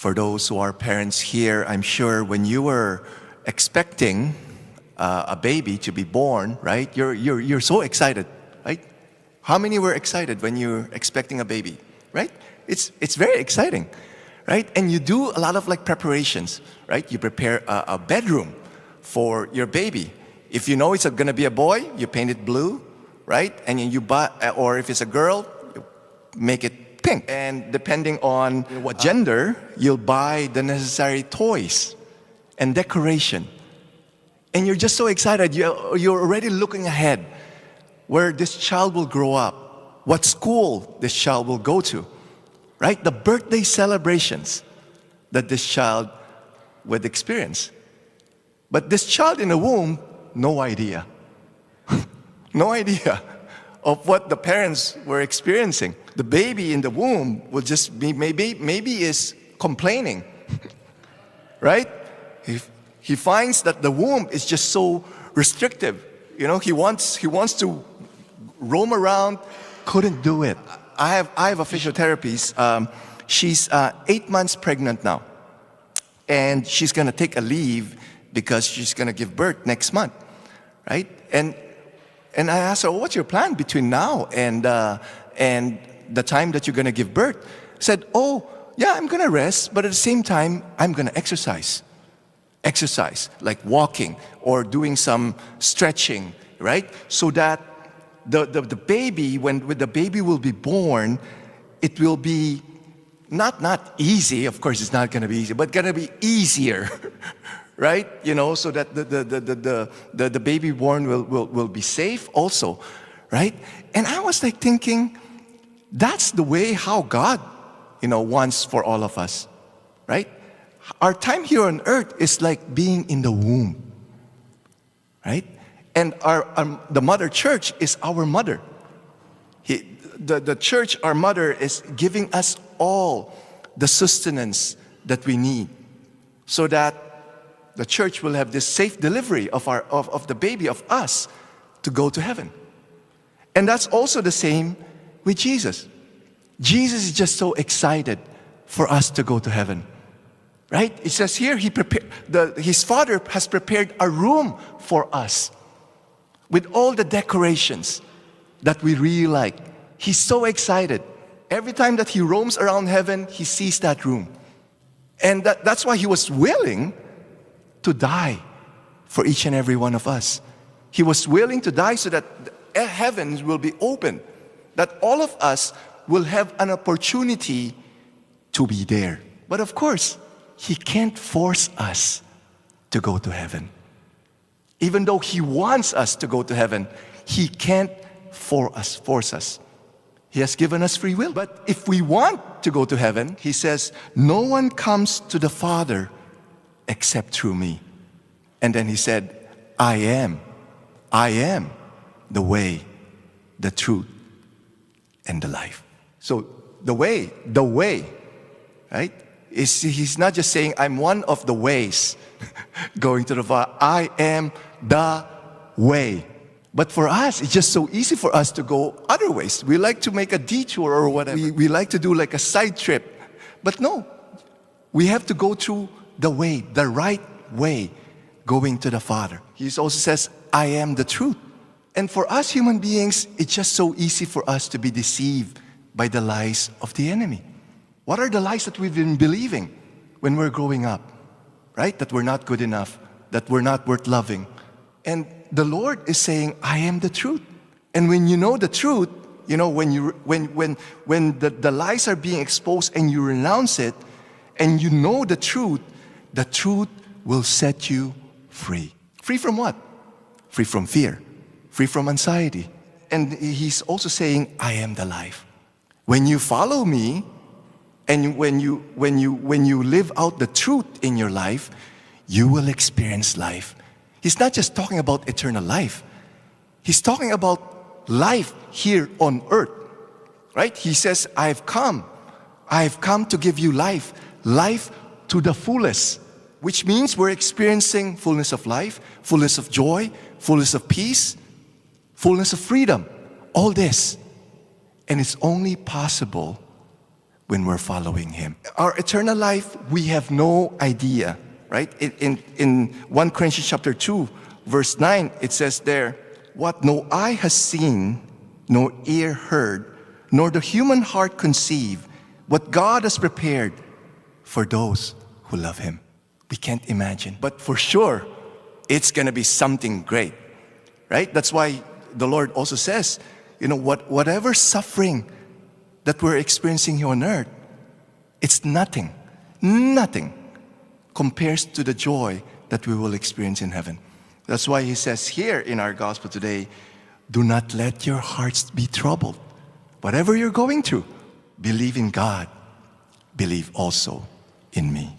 For those who are parents here, I'm sure when you were expecting a baby to be born, right? You're so excited, right? How many were excited when you're expecting a baby, right? It's very exciting, right? And you do a lot of like preparations, right? You prepare a bedroom for your baby. If you know it's going to be a boy, you paint it blue, right? And you buy, or if it's a girl, you make it pink. And depending on what gender, you'll buy the necessary toys and decoration. And you're just so excited. You're already looking ahead where this child will grow up, what school this child will go to, right? The birthday celebrations that this child would experience. But this child in the womb, no idea. No idea of what the parents were experiencing. The baby in the womb will just be, maybe is complaining, right? He finds that the womb is just so restrictive. You know, he wants to roam around, couldn't do it. I have a physiotherapist. She's 8 months pregnant now, and she's gonna take a leave because she's gonna give birth next month, right? And I asked her, what's your plan between now and the time that you're gonna give birth? I said, oh, yeah, I'm gonna rest, but at the same time, I'm gonna exercise. Exercise, like walking or doing some stretching, right? So that the baby, when the baby will be born, it will be not easy, of course it's not gonna be easy, but gonna be easier, right? You know, so that the baby born will be safe also, right? And I was like thinking, that's the way how God, wants for all of us, right? Our time here on earth is like being in the womb, right? And the mother church is our mother. The church, our mother, is giving us all the sustenance that we need, so that the church will have this safe delivery of the baby, of us, to go to heaven. And that's also the same with Jesus. Jesus is just so excited for us to go to heaven. Right? It says here, his Father has prepared a room for us with all the decorations that we really like. He's so excited. Every time that he roams around heaven, he sees that room. And that's why he was willing to die for each and every one of us. He was willing to die so that heavens will be open, that all of us will have an opportunity to be there. But of course, he can't force us to go to heaven. Even though he wants us to go to heaven, he can't force us. He has given us free will. But if we want to go to heaven, he says, no one comes to the Father except through me. And then he said, I am the way, the truth, and the life. So the way, right? He's not just saying, I'm one of the ways going to the Father. I am the way. But for us, it's just so easy for us to go other ways. We like to make a detour or whatever. We like to do like a side trip. But no, we have to go through the way, the right way, going to the Father. He also says, I am the truth. And for us human beings, it's just so easy for us to be deceived by the lies of the enemy. What are the lies that we've been believing when we're growing up, right? That we're not good enough, that we're not worth loving. And the Lord is saying, I am the truth. And when you know the truth, when the lies are being exposed and you renounce it, and you know the truth will set you free. Free from what? Free from fear, free from anxiety. And he's also saying, I am the life. When you follow me, and when you live out the truth in your life, you will experience life. He's not just talking about eternal life. He's talking about life here on earth, right? He says, I've come to give you life to the fullest, which means we're experiencing fullness of life, fullness of joy, fullness of peace, fullness of freedom, all this. And it's only possible when we're following Him. Our eternal life, we have no idea, right? In 1 Corinthians chapter 2, verse 9, it says there, what no eye has seen, no ear heard, nor the human heart conceive, what God has prepared for those who love Him. We can't imagine. But for sure, it's going to be something great, right? That's why the Lord also says, whatever suffering that we're experiencing here on earth, it's nothing compares to the joy that we will experience in heaven. That's why He says here in our gospel today, do not let your hearts be troubled. Whatever you're going through, believe in God. Believe also in me.